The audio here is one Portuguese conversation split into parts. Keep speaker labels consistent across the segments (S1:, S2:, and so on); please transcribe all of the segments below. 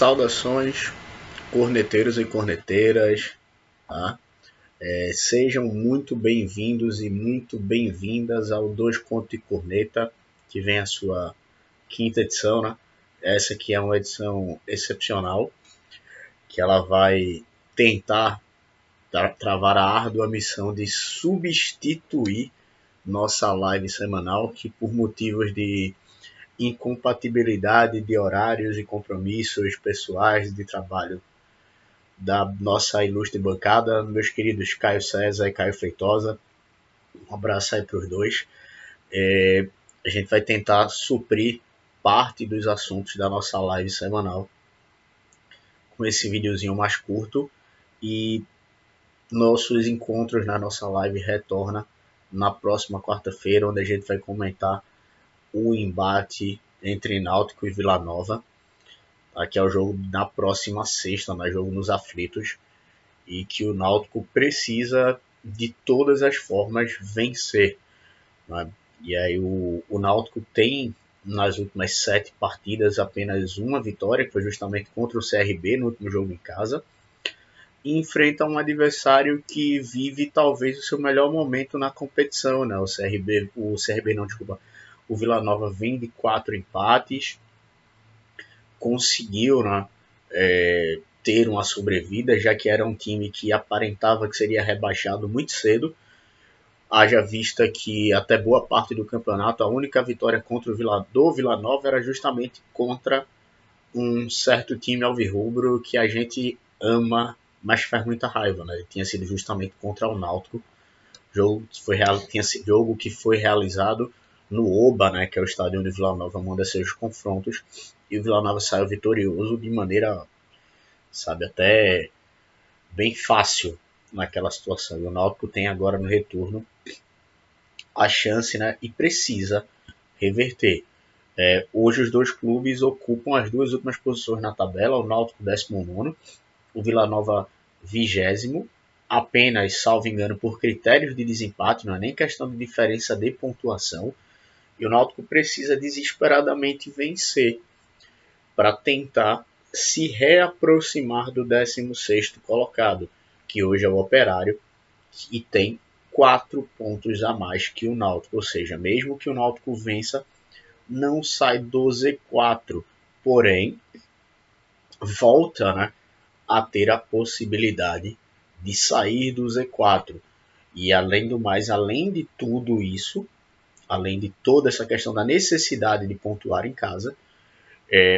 S1: Saudações, corneteiros e corneteiras, tá? Sejam muito bem-vindos e muito bem-vindas ao Dois Contos e Corneta, que vem a sua quinta edição, né? Essa aqui é uma edição excepcional, que ela vai tentar travar a árdua missão de substituir nossa live semanal, que por motivos de incompatibilidade de horários e compromissos pessoais de trabalho da nossa ilustre bancada, meus queridos Caio César e Caio Feitosa, um abraço aí para os dois. A gente vai tentar suprir parte dos assuntos da nossa live semanal com esse videozinho mais curto, e nossos encontros na nossa live retorna na próxima quarta-feira, onde a gente vai comentar o embate entre Náutico e Vila Nova, que é o jogo na próxima sexta, né, jogo nos aflitos, e que o Náutico precisa de todas as formas vencer, né? E aí o Náutico tem nas últimas 7 partidas apenas uma vitória, que foi justamente contra o CRB no último jogo em casa, e enfrenta um adversário que vive talvez o seu melhor momento na competição, né? O Vila Nova vem de 4 empates, conseguiu, né, ter uma sobrevida, já que era um time que aparentava que seria rebaixado muito cedo, haja vista que até boa parte do campeonato a única vitória contra o Vila Nova era justamente contra um certo time alvirrubro que a gente ama, mas faz muita raiva, né? Tinha sido justamente contra o Náutico, jogo que foi realizado no Oba, né, que é o estádio onde o Vila Nova manda seus confrontos, e o Vila Nova saiu vitorioso de maneira, sabe, até bem fácil naquela situação. E o Náutico tem agora no retorno a chance, né, e precisa reverter. Hoje os dois clubes ocupam as duas últimas posições na tabela, o Náutico 19º, o Vila Nova 20º, apenas, salvo engano, por critérios de desempate, não é nem questão de diferença de pontuação, e o Náutico precisa desesperadamente vencer para tentar se reaproximar do 16º colocado, que hoje é o Operário, e tem 4 pontos a mais que o Náutico, ou seja, mesmo que o Náutico vença, não sai do Z4, porém volta, né, a ter a possibilidade de sair do Z4. E além do mais, além de tudo isso, além de toda essa questão da necessidade de pontuar em casa,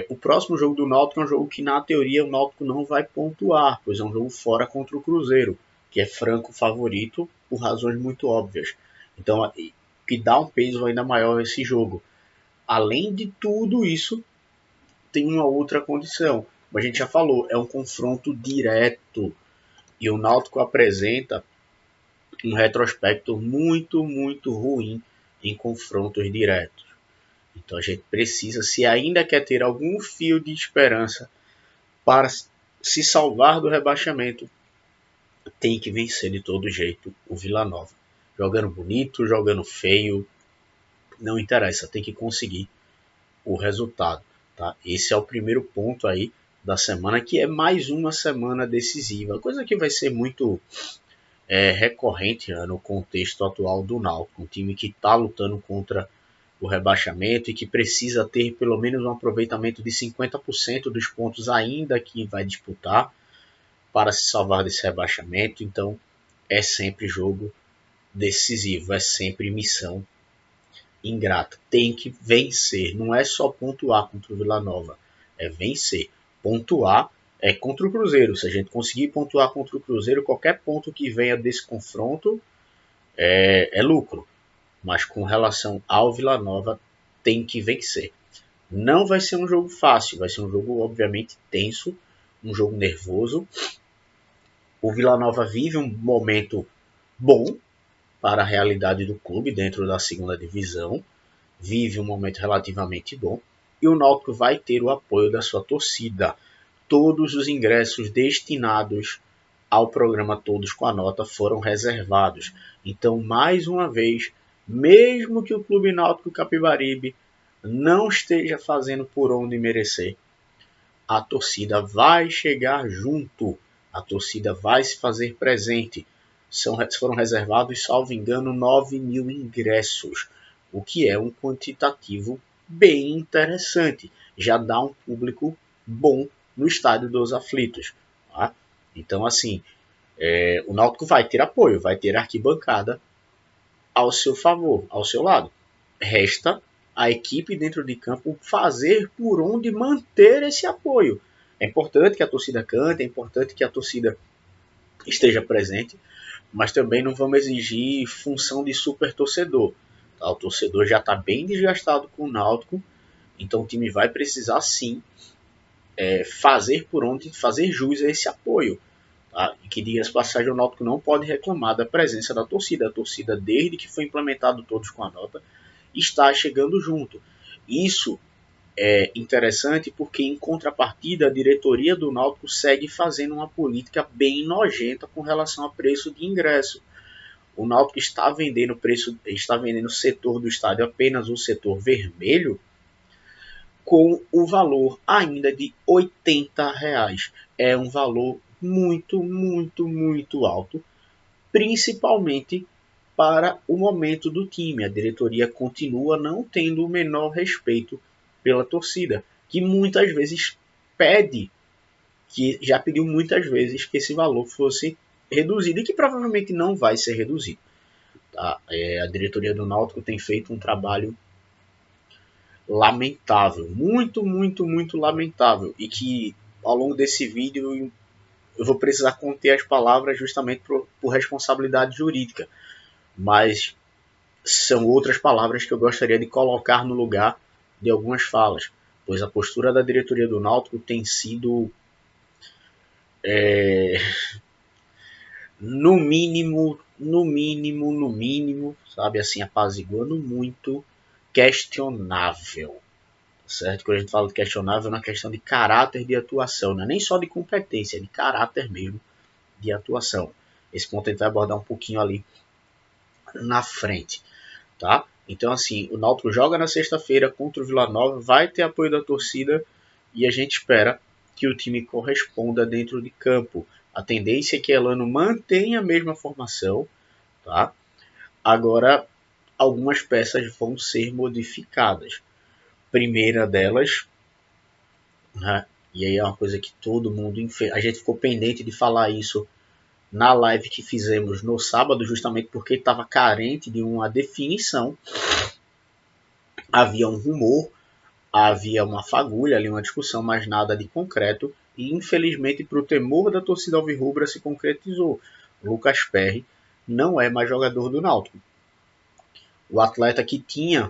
S1: o próximo jogo do Náutico é um jogo que, na teoria, o Náutico não vai pontuar, pois é um jogo fora contra o Cruzeiro, que é franco favorito por razões muito óbvias. Então, que dá um peso ainda maior a esse jogo. Além de tudo isso, tem uma outra condição. Como a gente já falou, é um confronto direto. E o Náutico apresenta um retrospecto muito, muito ruim em confrontos diretos. Então a gente precisa, se ainda quer ter algum fio de esperança para se salvar do rebaixamento, tem que vencer de todo jeito o Vila Nova. Jogando bonito, jogando feio, não interessa, tem que conseguir o resultado. Tá? Esse é o primeiro ponto aí da semana, que é mais uma semana decisiva, coisa que vai ser muito recorrente, né, no contexto atual do Náutico, um time que está lutando contra o rebaixamento e que precisa ter pelo menos um aproveitamento de 50% dos pontos ainda que vai disputar para se salvar desse rebaixamento. Então é sempre jogo decisivo, é sempre missão ingrata. Tem que vencer, não é só pontuar contra o Vila Nova, é vencer. Pontuar é contra o Cruzeiro. Se a gente conseguir pontuar contra o Cruzeiro, qualquer ponto que venha desse confronto é lucro. Mas com relação ao Vila Nova, tem que vencer. Não vai ser um jogo fácil, vai ser um jogo obviamente tenso, um jogo nervoso. O Vila Nova vive um momento bom para a realidade do clube dentro da segunda divisão, vive um momento relativamente bom, e o Náutico vai ter o apoio da sua torcida. Todos os ingressos destinados ao programa Todos com a Nota foram reservados. Então, mais uma vez, mesmo que o Clube Náutico Capibaribe não esteja fazendo por onde merecer, a torcida vai chegar junto, a torcida vai se fazer presente. Foram reservados, salvo engano, 9 mil ingressos, o que é um quantitativo bem interessante. Já dá um público bom no Estádio dos Aflitos. Tá? Então, assim, o Náutico vai ter apoio, vai ter arquibancada ao seu favor, ao seu lado. Resta a equipe dentro de campo fazer por onde manter esse apoio. É importante que a torcida cante, é importante que a torcida esteja presente, mas também não vamos exigir função de super torcedor. Tá? O torcedor já está bem desgastado com o Náutico, então o time vai precisar sim fazer por onde, fazer jus a esse apoio. Tá? E que diga-se passagem, o Náutico não pode reclamar da presença da torcida. A torcida, desde que foi implementado todos com a nota, está chegando junto. Isso é interessante porque, em contrapartida, a diretoria do Náutico segue fazendo uma política bem nojenta com relação a preço de ingresso. O Náutico está vendendo o setor do estádio, apenas o setor vermelho, com o valor ainda de R$ 80. É um valor muito, muito, muito alto, principalmente para o momento do time. A diretoria continua não tendo o menor respeito pela torcida, que muitas vezes pede, que já pediu muitas vezes que esse valor fosse reduzido e que provavelmente não vai ser reduzido. Tá? A diretoria do Náutico tem feito um trabalho lamentável, muito, muito, muito lamentável, e que ao longo desse vídeo eu vou precisar conter as palavras justamente por responsabilidade jurídica, mas são outras palavras que eu gostaria de colocar no lugar de algumas falas, pois a postura da diretoria do Náutico tem sido, no mínimo, sabe, assim, apaziguando muito, questionável. Certo? Quando a gente fala de questionável, é uma questão de caráter de atuação, não é nem só de competência, é de caráter mesmo de atuação. Esse ponto a gente vai abordar um pouquinho ali na frente, tá? Então, assim, o Náutico joga na sexta-feira contra o Vila Nova, vai ter apoio da torcida e a gente espera que o time corresponda dentro de campo. A tendência é que Elano mantenha a mesma formação, tá? Agora, algumas peças vão ser modificadas. Primeira delas, né? E aí é uma coisa que todo mundo... A gente ficou pendente de falar isso na live que fizemos no sábado, justamente porque estava carente de uma definição. Havia um rumor, havia uma fagulha ali, uma discussão, mas nada de concreto. E infelizmente, para o temor da torcida alvirrubra, se concretizou. Lucas Perry não é mais jogador do Náutico. O atleta que tinha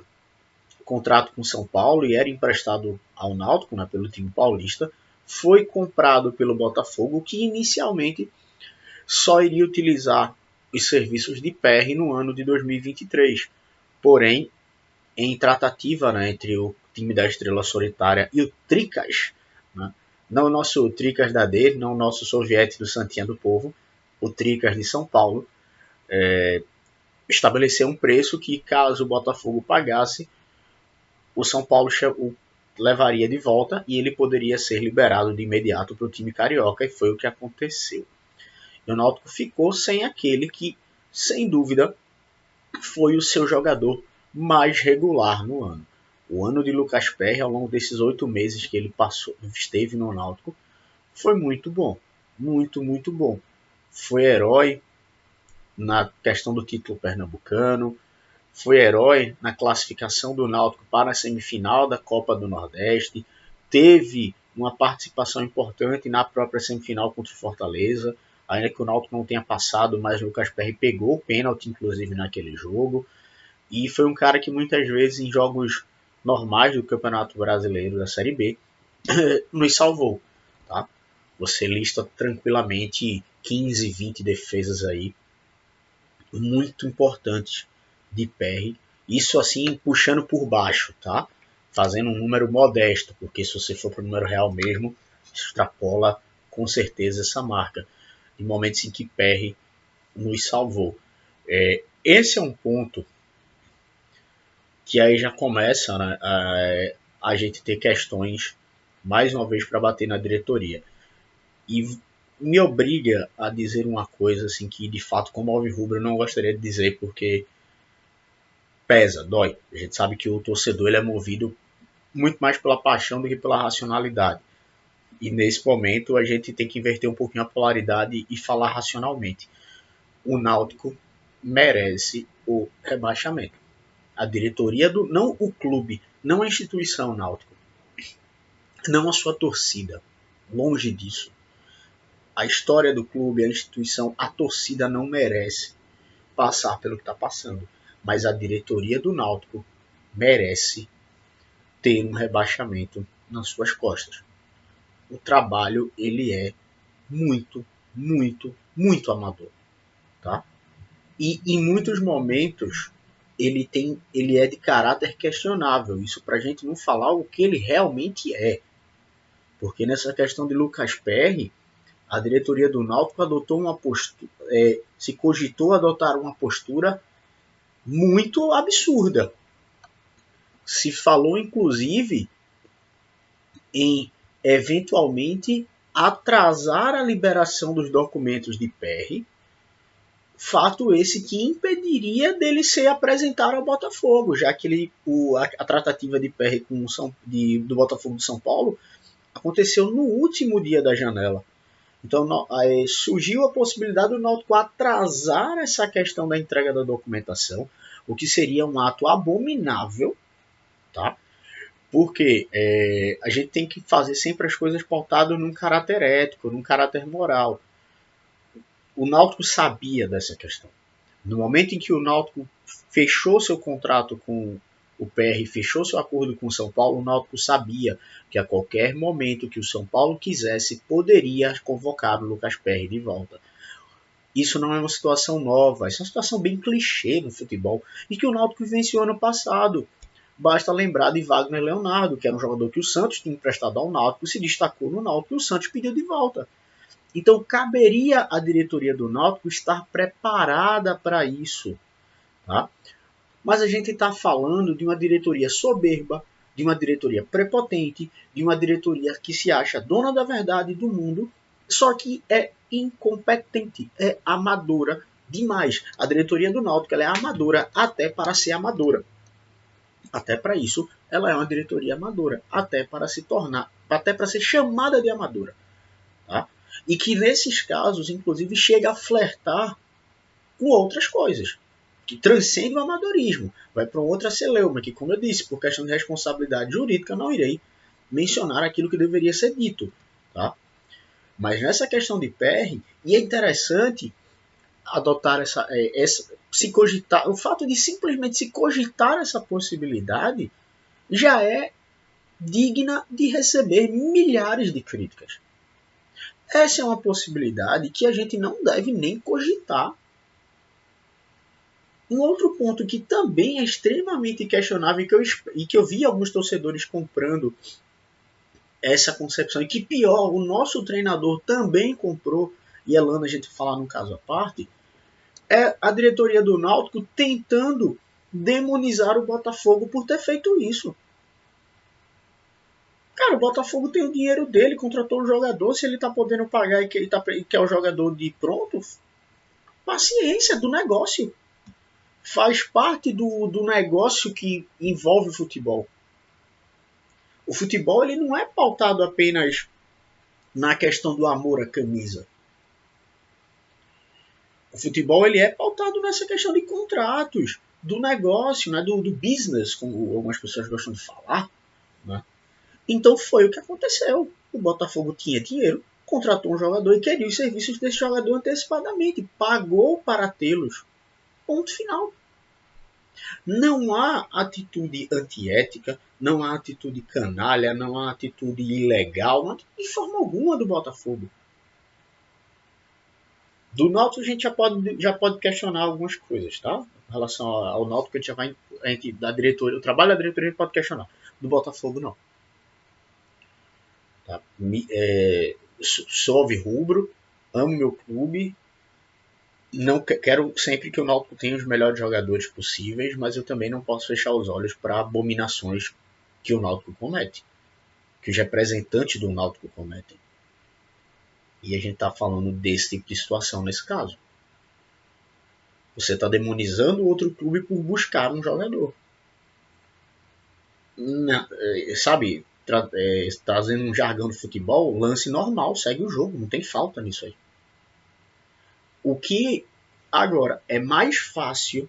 S1: contrato com São Paulo e era emprestado ao Náutico, né, pelo time paulista, foi comprado pelo Botafogo, que inicialmente só iria utilizar os serviços de Perry no ano de 2023. Porém, em tratativa, né, entre o time da Estrela Solitária e o Tricas, né, não o nosso Tricas da D, não o nosso soviete do Santinha do Povo, o Tricas de São Paulo, estabeleceu um preço que, caso o Botafogo pagasse, o São Paulo o levaria de volta e ele poderia ser liberado de imediato para o time carioca, e foi o que aconteceu. E o Náutico ficou sem aquele que, sem dúvida, foi o seu jogador mais regular no ano. O ano de Lucas Perry, ao longo desses 8 meses que ele esteve no Náutico, foi muito bom. Muito, muito bom. Foi herói na questão do título pernambucano, foi herói na classificação do Náutico para a semifinal da Copa do Nordeste, teve uma participação importante na própria semifinal contra o Fortaleza, ainda que o Náutico não tenha passado, mas o Lucas Perry pegou o pênalti, inclusive, naquele jogo, e foi um cara que muitas vezes em jogos normais do Campeonato Brasileiro da Série B nos salvou. Tá? Você lista tranquilamente 15, 20 defesas aí muito importantes de Perry, isso assim puxando por baixo, tá? Fazendo um número modesto, porque se você for para o número real mesmo, extrapola com certeza essa marca, de momentos em que Perry nos salvou. Esse é um ponto que aí já começa, né, a gente ter questões mais uma vez para bater na diretoria. E me obriga a dizer uma coisa assim que de fato como alvirrubro eu não gostaria de dizer, porque pesa, dói. A gente sabe que o torcedor ele é movido muito mais pela paixão do que pela racionalidade. E nesse momento a gente tem que inverter um pouquinho a polaridade e falar racionalmente. O Náutico merece o rebaixamento. A diretoria do, não o clube, não a instituição Náutico, não a sua torcida. Longe disso. A história do clube, a instituição, a torcida não merece passar pelo que está passando. Mas a diretoria do Náutico merece ter um rebaixamento nas suas costas. O trabalho ele é muito, muito, muito amador, tá? E em muitos momentos ele é de caráter questionável. Isso para a gente não falar o que ele realmente é, porque nessa questão de Lucas Perry, a diretoria do Náutico adotou uma postura, se cogitou adotar uma postura muito absurda. Se falou inclusive em eventualmente atrasar a liberação dos documentos de Perry, fato esse que impediria dele ser apresentado ao Botafogo, já que a tratativa de Perry do Botafogo de São Paulo aconteceu no último dia da janela. Então surgiu a possibilidade do Náutico atrasar essa questão da entrega da documentação, o que seria um ato abominável, tá? Porque a gente tem que fazer sempre as coisas pautadas num caráter ético, num caráter moral. O Náutico sabia dessa questão. No momento em que o Náutico fechou seu contrato com o PR, fechou seu acordo com o São Paulo, o Náutico sabia que a qualquer momento que o São Paulo quisesse, poderia convocar o Lucas Perry de volta. Isso não é uma situação nova, isso é uma situação bem clichê no futebol e que o Náutico vivenciou ano passado. Basta lembrar de Wagner Leonardo, que era um jogador que o Santos tinha emprestado ao Náutico, se destacou no Náutico e o Santos pediu de volta. Então caberia à diretoria do Náutico estar preparada para isso. Tá? Mas a gente está falando de uma diretoria soberba, de uma diretoria prepotente, de uma diretoria que se acha dona da verdade do mundo, só que é incompetente, é amadora demais. A diretoria do Náutico ela é amadora até para ser amadora. Até para isso, ela é uma diretoria amadora, até para ser chamada de amadora. Tá? E que nesses casos, inclusive, chega a flertar com outras coisas, que transcende o amadorismo, vai para outra celeuma, que, como eu disse, por questão de responsabilidade jurídica, eu não irei mencionar aquilo que deveria ser dito. Tá? Mas nessa questão de PR, e é interessante adotar se cogitar, o fato de simplesmente se cogitar essa possibilidade já é digna de receber milhares de críticas. Essa é uma possibilidade que a gente não deve nem cogitar. Um outro ponto que também é extremamente questionável e que eu vi alguns torcedores comprando essa concepção, e que pior, o nosso treinador também comprou, e Elana a gente falar num caso à parte, é a diretoria do Náutico tentando demonizar o Botafogo por ter feito isso. Cara, o Botafogo tem o dinheiro dele, contratou o jogador, se ele tá podendo pagar e quer o jogador de pronto, paciência do negócio. Faz parte do negócio que envolve o futebol. O futebol ele não é pautado apenas na questão do amor à camisa. O futebol ele é pautado nessa questão de contratos, do negócio, né, do business, como algumas pessoas gostam de falar. Né? Então foi o que aconteceu. O Botafogo tinha dinheiro, contratou um jogador e queria os serviços desse jogador antecipadamente. Pagou para tê-los. Ponto final. Não há atitude antiética, não há atitude canalha, não há atitude ilegal, não, de forma alguma do Botafogo. Do Náutico a gente já pode questionar algumas coisas, tá? Em relação ao Náutico da diretoria, o trabalho da diretoria a gente pode questionar. Do Botafogo não. Tá? Sou alvirrubro, amo meu clube, não quero sempre que o Náutico tenha os melhores jogadores possíveis, mas eu também não posso fechar os olhos para abominações que o Náutico comete. que os representantes do Náutico cometem. E a gente está falando desse tipo de situação nesse caso. Você está demonizando outro clube por buscar um jogador. Sabe, trazendo um jargão do futebol, lance normal, segue o jogo, não tem falta nisso aí. O que agora é mais fácil,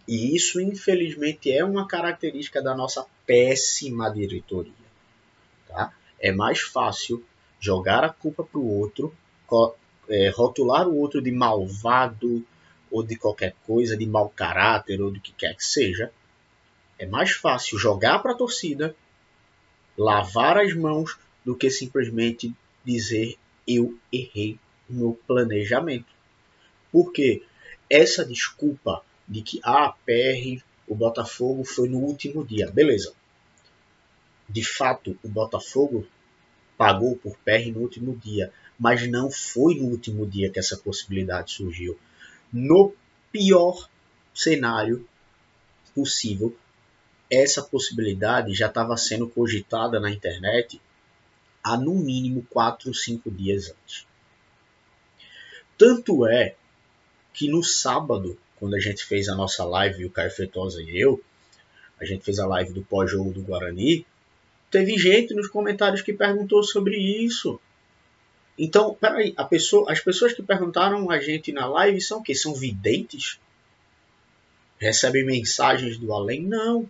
S1: e isso infelizmente é uma característica da nossa péssima diretoria, tá? É mais fácil jogar a culpa para o outro, rotular o outro de malvado ou de qualquer coisa, de mau caráter ou do que quer que seja. É mais fácil jogar para a torcida, lavar as mãos, do que simplesmente dizer eu errei no planejamento. Porque essa desculpa de que PR, o Botafogo foi no último dia, beleza. De fato, o Botafogo pagou por PR no último dia, mas não foi no último dia que essa possibilidade surgiu. No pior cenário possível, essa possibilidade já estava sendo cogitada na internet há no mínimo 4 ou 5 dias antes. Tanto é que no sábado, quando a gente fez a nossa live, o Caio Feitosa e eu, a gente fez a live do pós-jogo do Guarani, teve gente nos comentários que perguntou sobre isso. Então, peraí, as pessoas que perguntaram a gente na live são o quê? São videntes? Recebem mensagens do além? Não.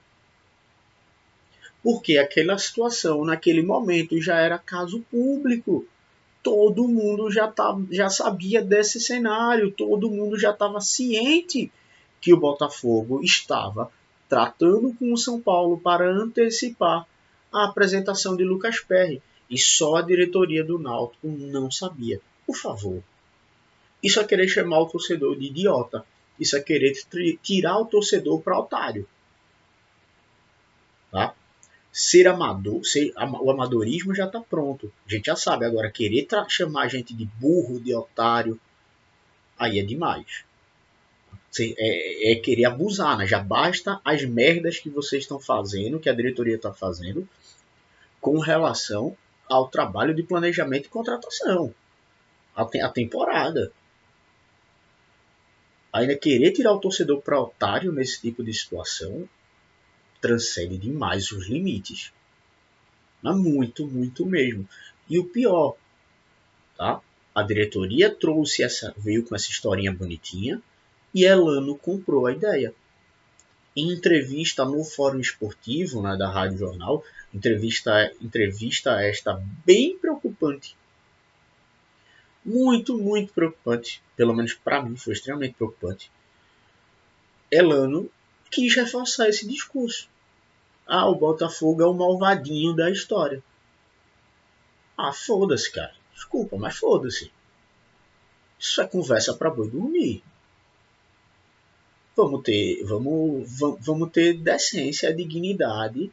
S1: Porque aquela situação, naquele momento, já era caso público. Todo mundo já sabia desse cenário, todo mundo já estava ciente que o Botafogo estava tratando com o São Paulo para antecipar a apresentação de Lucas Perry. E só a diretoria do Náutico não sabia. Por favor. Isso é querer chamar o torcedor de idiota. Isso é querer tirar o torcedor para otário. Tá? Ser amador, o amadorismo já está pronto. A gente já sabe. Agora, querer chamar a gente de burro, de otário, aí é demais. É querer abusar, né? Já basta as merdas que vocês estão fazendo, que a diretoria está fazendo, com relação ao trabalho de planejamento e contratação. A temporada. Ainda querer tirar o torcedor para otário nesse tipo de situação transcende demais os limites. Mas muito, muito mesmo. E o pior, tá? A diretoria veio com essa historinha bonitinha e Elano comprou a ideia. Em entrevista no Fórum Esportivo, né, da Rádio Jornal, entrevista esta bem preocupante. Muito, muito preocupante. Pelo menos para mim foi extremamente preocupante. Elano quis reforçar esse discurso. Ah, o Botafogo é o malvadinho da história. Ah, foda-se, cara. Desculpa, mas foda-se. Isso é conversa para boi dormir. Vamos ter decência, dignidade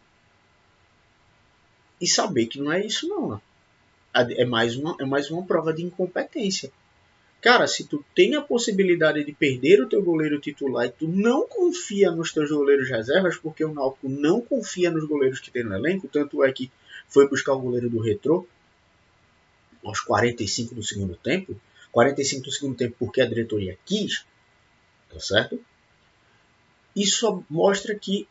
S1: e saber que não é isso não. É mais uma prova de incompetência. Cara, se tu tem a possibilidade de perder o teu goleiro titular e tu não confia nos teus goleiros reservas, porque o Náutico não confia nos goleiros que tem no elenco, tanto é que foi buscar o goleiro do Retrô aos 45 do segundo tempo, 45 do segundo tempo porque a diretoria quis, tá certo? Isso mostra que,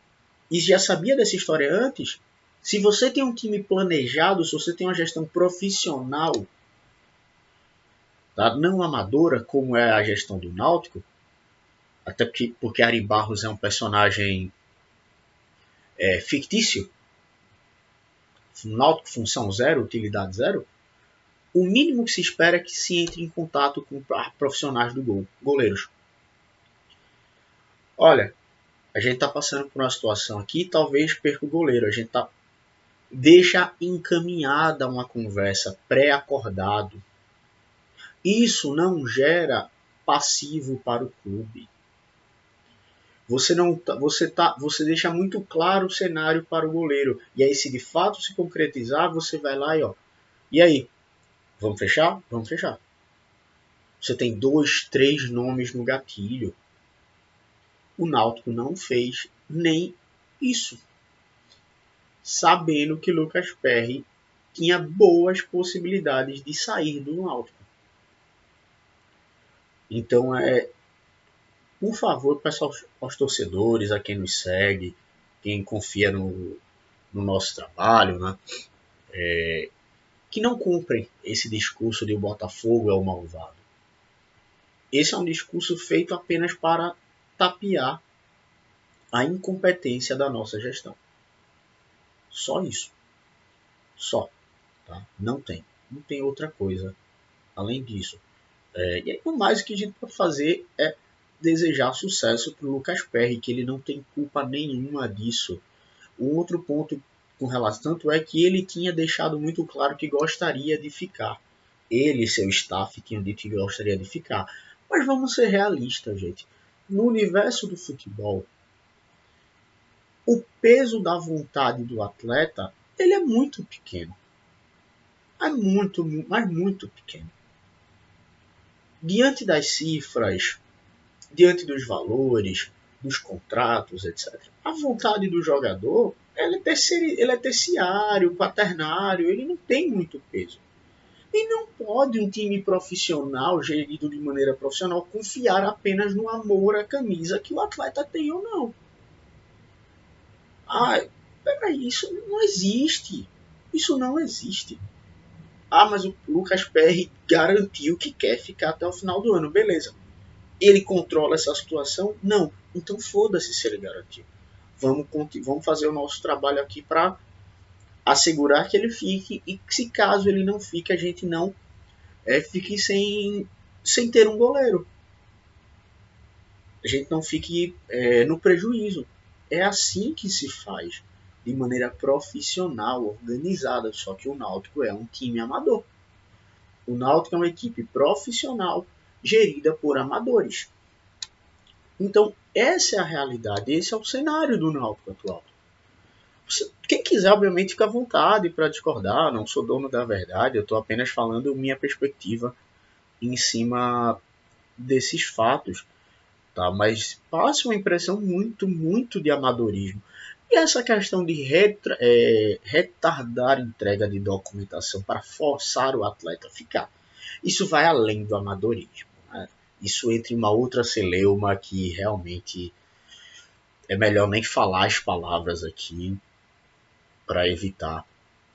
S1: e já sabia dessa história antes, se você tem um time planejado, se você tem uma gestão profissional, tá? Não amadora, como é a gestão do Náutico, até porque Ari Barros é um personagem fictício, Náutico função zero, utilidade zero, o mínimo que se espera é que se entre em contato com profissionais do goleiros. Olha, a gente está passando por uma situação aqui, talvez perca o goleiro, a gente deixa encaminhada uma conversa pré-acordado. Isso não gera passivo para o clube. Você deixa muito claro o cenário para o goleiro. E aí, se de fato se concretizar, você vai lá e aí? Vamos fechar? Vamos fechar. Você tem 2, 3 nomes no gatilho. O Náutico não fez nem isso. Sabendo que Lucas Perry tinha boas possibilidades de sair do Náutico. Então, por favor, peço aos torcedores, a quem nos segue, quem confia no nosso trabalho, né, que não comprem esse discurso de o Botafogo é o malvado. Esse é um discurso feito apenas para tapear a incompetência da nossa gestão. Só isso. Só. Tá? Não tem outra coisa além disso. E aí, o mais que a gente pode fazer é desejar sucesso para o Lucas Perry, que ele não tem culpa nenhuma disso. Um outro ponto com relação tanto é que ele tinha deixado muito claro que gostaria de ficar. Ele e seu staff tinham dito que gostaria de ficar. Mas vamos ser realistas, gente. No universo do futebol, o peso da vontade do atleta ele é muito pequeno. Mas muito pequeno. Diante das cifras, diante dos valores, dos contratos, etc. A vontade do jogador ele é terciário, quaternário, ele não tem muito peso. E não pode um time profissional, gerido de maneira profissional, confiar apenas no amor à camisa que o atleta tem ou não. Peraí, isso não existe. Isso não existe. Mas o Lucas Perry garantiu que quer ficar até o final do ano. Beleza. Ele controla essa situação? Não. Então foda-se se ele garantiu. Vamos fazer o nosso trabalho aqui para assegurar que ele fique. E se caso ele não fique, a gente não fique sem ter um goleiro. A gente não fique no prejuízo. É assim que se faz. De maneira profissional, organizada. Só que o Náutico é um time amador. O Náutico é uma equipe profissional gerida por amadores. Então, essa é a realidade, esse é o cenário do Náutico atual. Quem quiser, obviamente, fica à vontade para discordar, não sou dono da verdade, eu estou apenas falando minha perspectiva em cima desses fatos. Tá? Mas passa uma impressão muito de amadorismo. E essa questão de retardar a entrega de documentação para forçar o atleta a ficar, isso vai além do amadorismo. Né? Isso entra em uma outra celeuma que realmente é melhor nem falar as palavras aqui para evitar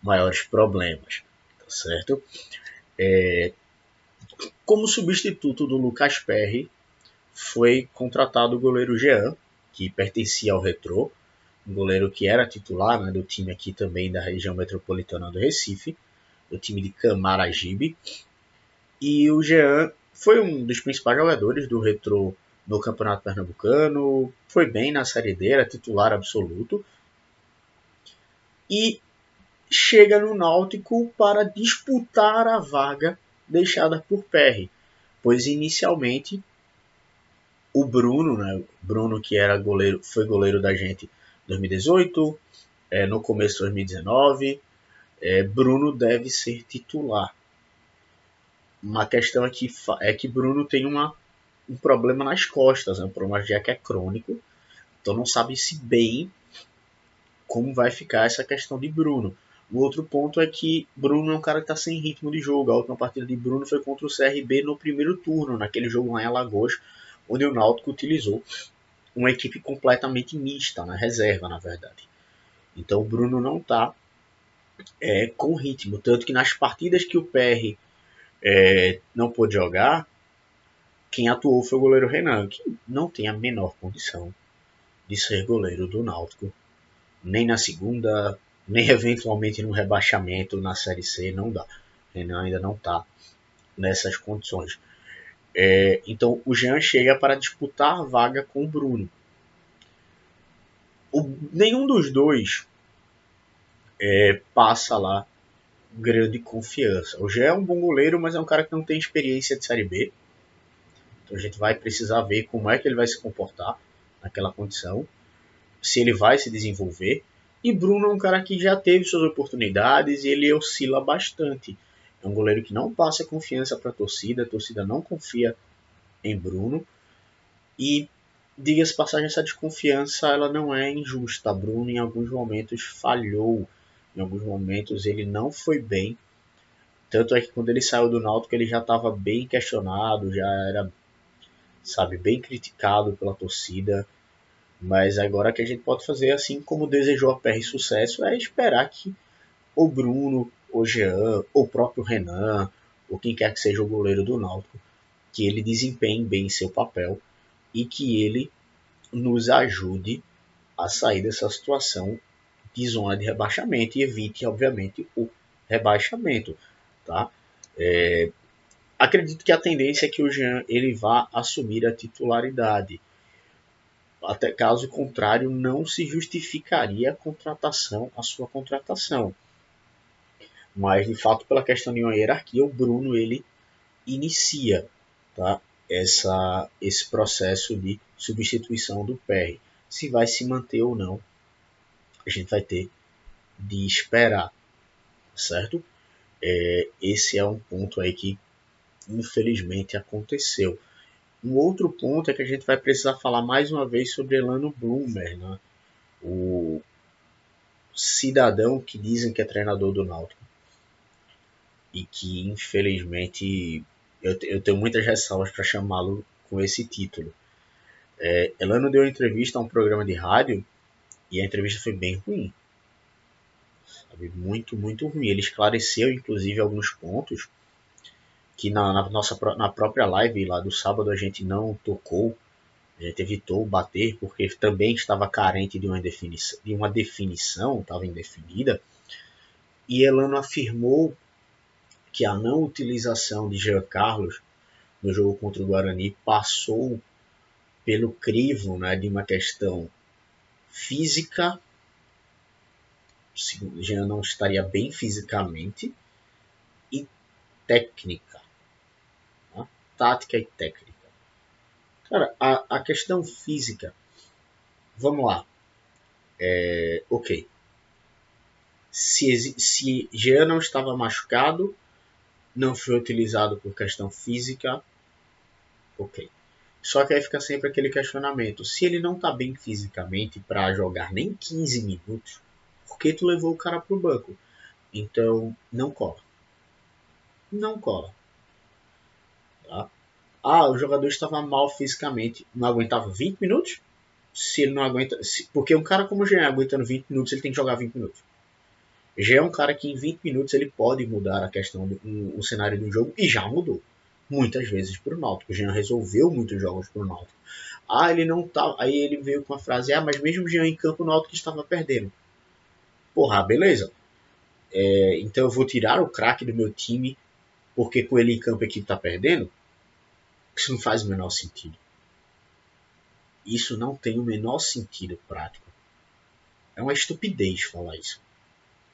S1: maiores problemas. Tá certo? Como substituto do Lucas Perry, foi contratado o goleiro Jean, que pertencia ao Retrô, um goleiro que era titular, né, do time aqui também da região metropolitana do Recife, do time de Camaragibe. E o Jean foi um dos principais jogadores do Retrô no Campeonato Pernambucano, foi bem na Série D, era titular absoluto. E chega no Náutico para disputar a vaga deixada por Perry, pois inicialmente o Bruno, né? Bruno que era goleiro, foi goleiro da gente em 2018, no começo de 2019, Bruno deve ser titular. Uma questão aqui é que Bruno tem um problema nas costas, né? Um problema já que é crônico, então não sabe-se bem como vai ficar essa questão de Bruno. O outro ponto é que Bruno é um cara que está sem ritmo de jogo. A última partida de Bruno foi contra o CRB no primeiro turno, naquele jogo lá em Alagoas, onde o Náutico utilizou uma equipe completamente mista, na reserva, na verdade. Então o Bruno não está com ritmo. Tanto que nas partidas que o PR não pôde jogar, quem atuou foi o goleiro Renan, que não tem a menor condição de ser goleiro do Náutico. Nem na segunda, nem eventualmente no rebaixamento na Série C, não dá. Renan ainda não está nessas condições. Então o Jean chega para disputar a vaga com o Bruno. Nenhum dos dois passa lá grande confiança. O Jean é um bom goleiro, mas é um cara que não tem experiência de Série B. Então a gente vai precisar ver como é que ele vai se comportar naquela condição, se ele vai se desenvolver. E Bruno é um cara que já teve suas oportunidades e ele oscila bastante. É um goleiro que não passa confiança para a torcida não confia em Bruno. E, diga-se passagem, essa desconfiança ela não é injusta. Bruno em alguns momentos falhou Em alguns momentos ele não foi bem. Tanto é que quando ele saiu do Náutico ele já estava bem questionado, já era, sabe, bem criticado pela torcida. Mas agora que a gente pode fazer, assim como desejou a PR sucesso, é esperar que o Bruno, o Jean, ou o próprio Renan, ou quem quer que seja o goleiro do Náutico, que ele desempenhe bem seu papel e que ele nos ajude a sair dessa situação de zona de rebaixamento e evite, obviamente, o rebaixamento. Tá? Acredito que a tendência é que o Jean ele vá assumir a titularidade. Até caso contrário, não se justificaria a sua contratação. Mas, de fato, pela questão de uma hierarquia, o Bruno ele inicia, tá, esse processo de substituição do PR. Se vai se manter ou não, a gente vai ter de esperar, certo? Esse é um ponto aí que, infelizmente, aconteceu. Um outro ponto é que a gente vai precisar falar mais uma vez sobre Elano Bloomer, né? O cidadão que dizem que é treinador do Náutico e que, infelizmente, eu tenho muitas ressalvas para chamá-lo com esse título. Elano deu uma entrevista a um programa de rádio e a entrevista foi bem ruim. Sabe? Muito, muito ruim. Ele esclareceu, inclusive, alguns pontos que na própria live lá do sábado a gente não tocou, a gente evitou bater, porque também estava carente de uma definição, estava indefinida. E Elano afirmou que a não utilização de Jean Carlos no jogo contra o Guarani passou pelo crivo, né, de uma questão física. Jean não estaria bem fisicamente, e técnica, tá? Tática e técnica. Cara, a questão física, vamos lá, ok. Se Jean não estava machucado, não foi utilizado por questão física, ok. Só que aí fica sempre aquele questionamento. Se ele não está bem fisicamente para jogar nem 15 minutos, por que tu levou o cara pro banco? Então, não cola. Não cola. Tá? O jogador estava mal fisicamente. Não aguentava 20 minutos? Se ele não aguenta... porque um cara como o Jean aguentando 20 minutos, ele tem que jogar 20 minutos. Já é um cara que em 20 minutos ele pode mudar a questão o cenário do jogo e já mudou. Muitas vezes para o Náutico. O Jean resolveu muitos jogos para o Náutico. Ele não tá. Aí ele veio com a frase: mas mesmo o Jean em campo, o Náutico estava perdendo. Porra, beleza. Então eu vou tirar o craque do meu time porque com ele em campo a equipe está perdendo? Isso não faz o menor sentido. Isso não tem o menor sentido prático. É uma estupidez falar isso.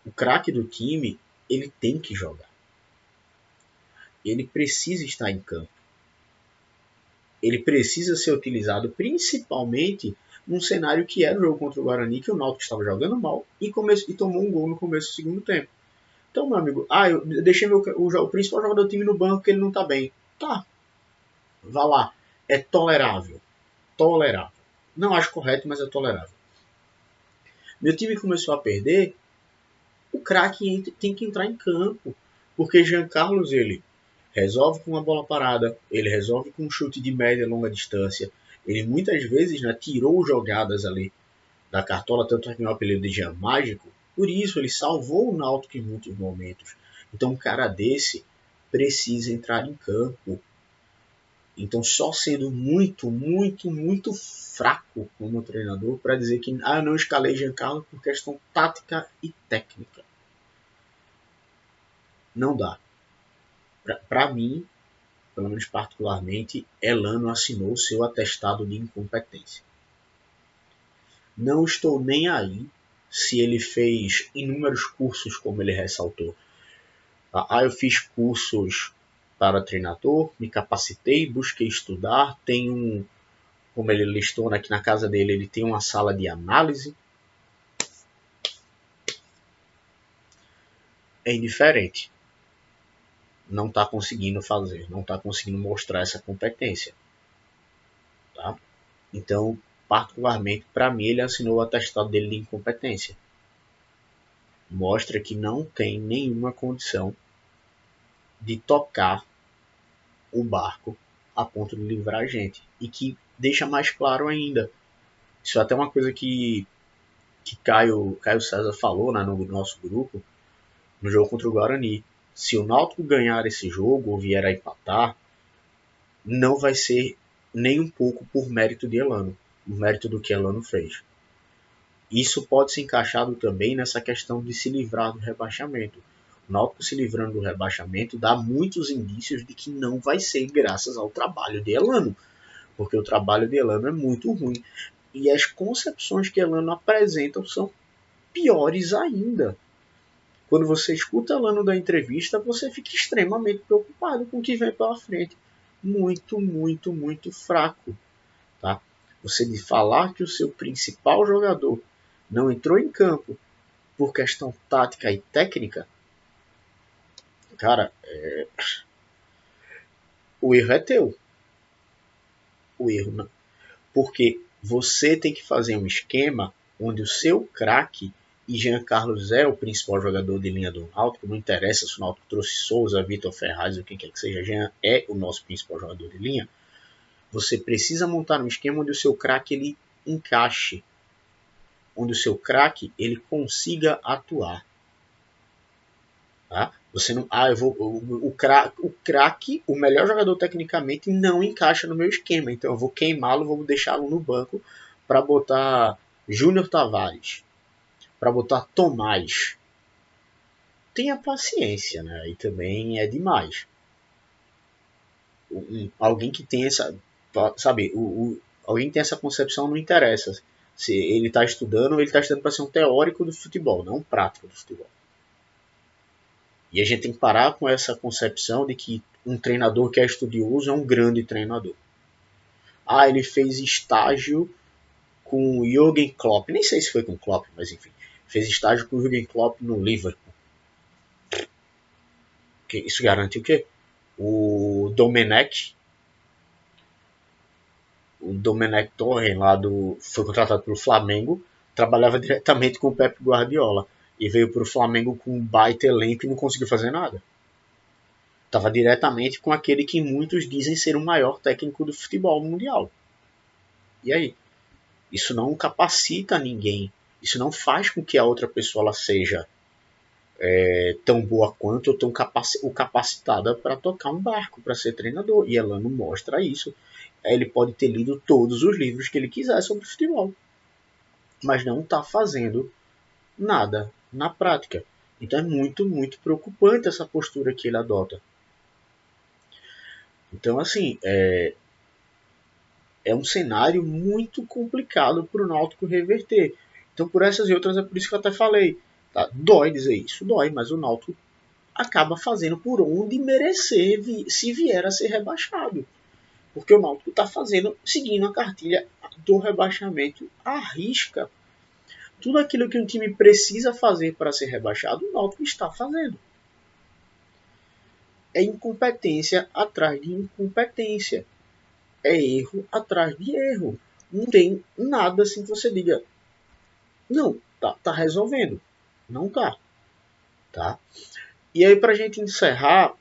S1: O craque do time, ele tem que jogar. Ele precisa estar em campo. Ele precisa ser utilizado principalmente num cenário que era o jogo contra o Guarani, que o Náutico estava jogando mal e tomou um gol no começo do segundo tempo. Então, meu amigo, eu deixei o principal jogador do time no banco porque ele não está bem. Tá, vá lá. É tolerável. Tolerável. Não acho correto, mas é tolerável. Meu time começou a perder, o craque tem que entrar em campo. Porque Jean Carlos, ele resolve com uma bola parada, ele resolve com um chute de média e longa distância. Ele muitas vezes, né, tirou jogadas ali da cartola, tanto que ganhou o apelido de Jean Mágico. Por isso, ele salvou o Náutico em muitos momentos. Então, um cara desse precisa entrar em campo. Então, só sendo muito, muito, muito fraco como treinador para dizer que eu não escalei Giancarlo por questão tática e técnica. Não dá. Para mim, pelo menos particularmente, Elano assinou seu atestado de incompetência. Não estou nem aí se ele fez inúmeros cursos, como ele ressaltou. Eu fiz cursos para treinador, me capacitei, busquei estudar, tenho como ele listou aqui na casa dele, ele tem uma sala de análise. É indiferente. Não está conseguindo fazer, não está conseguindo mostrar essa competência. Tá? Então, particularmente, para mim, ele assinou o atestado dele de incompetência. mostra que não tem nenhuma condição de tocar o barco a ponto de livrar a gente. E que deixa mais claro ainda, isso é até uma coisa que Caio César falou, né, no nosso grupo, no jogo contra o Guarani. Se o Náutico ganhar esse jogo ou vier a empatar, não vai ser nem um pouco por mérito de Elano, o mérito do que Elano fez. Isso pode ser encaixado também nessa questão de se livrar do rebaixamento. O Náutico se livrando do rebaixamento dá muitos indícios de que não vai ser graças ao trabalho de Elano, porque o trabalho de Elano é muito ruim. E as concepções que Elano apresenta são piores ainda. Quando você escuta Elano da entrevista, você fica extremamente preocupado com o que vem pela frente. Muito, muito, muito fraco. Tá? Você de falar que o seu principal jogador não entrou em campo por questão tática e técnica, cara, o erro é teu. O erro não. Porque você tem que fazer um esquema onde o seu craque, e Jean Carlos é o principal jogador de linha do Náutico, não interessa se o Náutico trouxe Souza, Vitor Ferraz ou quem quer que seja, Jean é o nosso principal jogador de linha. Você precisa montar um esquema onde o seu craque ele encaixe, onde o seu craque ele consiga atuar. Tá? Você não, o craque, o melhor jogador tecnicamente não encaixa no meu esquema, então eu vou queimá-lo, vou deixá-lo no banco para botar Júnior Tavares, para botar Tomás. Tenha paciência, né? Aí também é demais. Alguém que tem essa, sabe, alguém que tem essa concepção não interessa se ele está estudando, ele está estudando para ser um teórico do futebol, não um prático do futebol. E a gente tem que parar com essa concepção de que um treinador que é estudioso é um grande treinador. Ah, ele fez estágio com o Jürgen Klopp. Nem sei se foi com o Klopp, mas enfim. Fez estágio com o Jürgen Klopp no Liverpool. Isso garante o quê? O Domenech Torren, foi contratado pelo Flamengo, trabalhava diretamente com o Pep Guardiola. E veio para o Flamengo com um baita elenco e não conseguiu fazer nada. Estava diretamente com aquele que muitos dizem ser o maior técnico do futebol mundial. E aí? Isso não capacita ninguém. Isso não faz com que a outra pessoa ela seja tão boa quanto ou tão capacitada para tocar um barco, para ser treinador. E Elano mostra isso. Ele pode ter lido todos os livros que ele quiser sobre futebol, mas não está fazendo nada na prática. Então é muito, muito preocupante essa postura que ele adota. Então, assim, é um cenário muito complicado para o Náutico reverter. Então, por essas e outras, é por isso que eu até falei. Tá? Dói dizer isso, dói, mas o Náutico acaba fazendo por onde merecer se vier a ser rebaixado. Porque o Náutico está fazendo, seguindo a cartilha do rebaixamento à risca. Tudo aquilo que um time precisa fazer para ser rebaixado, o Náutico está fazendo. É incompetência atrás de incompetência. É erro atrás de erro. Não tem nada assim que você diga, não, tá resolvendo. Não tá. E aí, pra gente encerrar,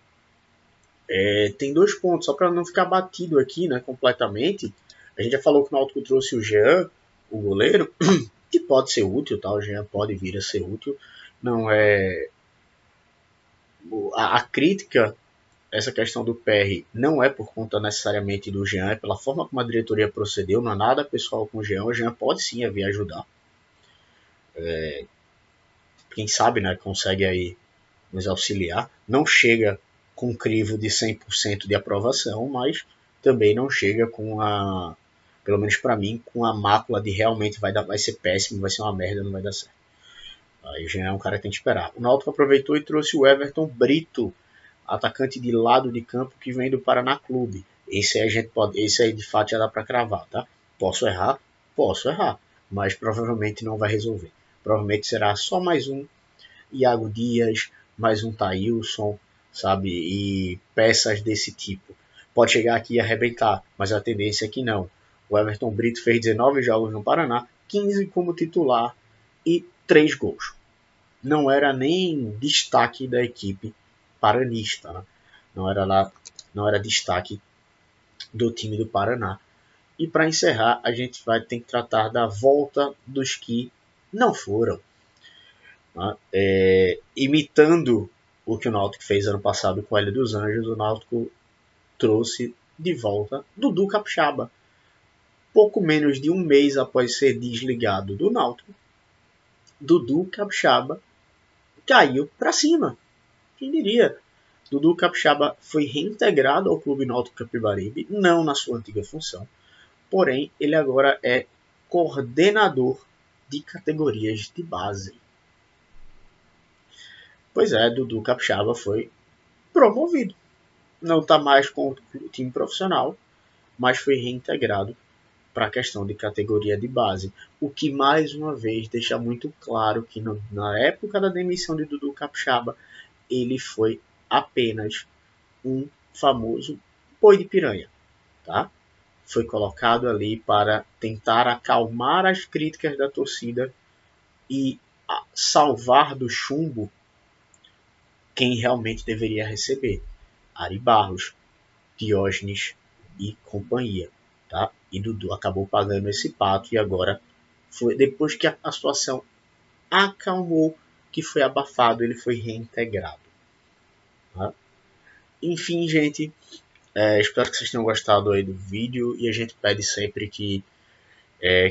S1: tem 2 pontos, só para não ficar batido aqui, né, completamente. A gente já falou que o Náutico trouxe o Jean, o goleiro, que pode ser útil, tá? O Jean pode vir a ser útil. Não é... A crítica, essa questão do PR, não é por conta necessariamente do Jean, é pela forma como a diretoria procedeu, não é nada pessoal com o Jean pode sim vir ajudar. Quem sabe, né, consegue aí nos auxiliar. Não chega com um crivo de 100% de aprovação, mas também não chega com a, pelo menos para mim, com a mácula de realmente vai ser péssimo, vai ser uma merda, não vai dar certo. Aí já é um cara que tem que esperar. O Náutico aproveitou e trouxe o Everton Brito, atacante de lado de campo que vem do Paraná Clube. Esse aí de fato já dá para cravar, tá? Posso errar, mas provavelmente não vai resolver. Provavelmente será só mais um Iago Dias, mais um Thailson, sabe? E peças desse tipo. Pode chegar aqui e arrebentar, mas a tendência é que não. O Everton Brito fez 19 jogos no Paraná, 15 como titular e 3 gols. não era nem destaque da equipe paranista, né? Não era destaque do time do Paraná. E para encerrar, a gente vai ter que tratar da volta dos que não foram. Né? Imitando o que o Náutico fez ano passado com o Hélio dos Anjos, o Náutico trouxe de volta Dudu Capixaba. Pouco menos de um mês após ser desligado do Náutico, Dudu Capixaba caiu para cima. Quem diria? Dudu Capixaba foi reintegrado ao Clube Náutico Capibaribe, não na sua antiga função, porém ele agora é coordenador de categorias de base. Pois é, Dudu Capixaba foi promovido. Não está mais com o time profissional, mas foi reintegrado para a questão de categoria de base. O que, mais uma vez, deixa muito claro que na época da demissão de Dudu Capixaba, ele foi apenas um famoso boi de piranha. Tá? Foi colocado ali para tentar acalmar as críticas da torcida e salvar do chumbo quem realmente deveria receber. Ari Barros, Diógenes e companhia. Tá? E Dudu acabou pagando esse pato e agora, foi depois que a situação acalmou, que foi abafado, ele foi reintegrado. Tá? Enfim, gente, espero que vocês tenham gostado aí do vídeo e a gente pede sempre que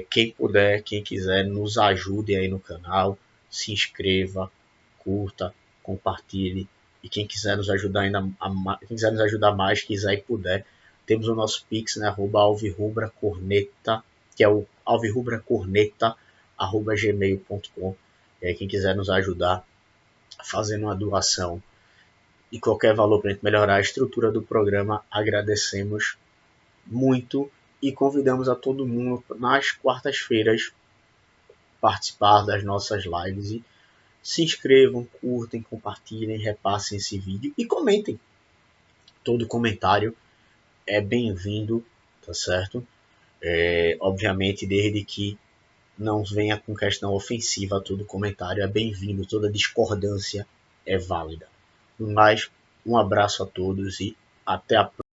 S1: quem puder, quem quiser, nos ajude aí no canal, se inscreva, curta, compartilhe. E quem quiser nos ajudar quem quiser nos ajudar mais, quiser e puder, temos o nosso Pix, né, @alvirrubracorneta, que é o alvirrubracorneta@gmail.com. E aí, quem quiser nos ajudar fazendo uma doação e qualquer valor para a gente melhorar a estrutura do programa, agradecemos muito e convidamos a todo mundo nas quartas-feiras participar das nossas lives e se inscrevam, curtem, compartilhem, repassem esse vídeo e comentem. Todo comentário é bem-vindo, tá certo? Obviamente, desde que não venha com questão ofensiva, todo comentário é bem-vindo, toda discordância é válida. Mas um abraço a todos e até a próxima.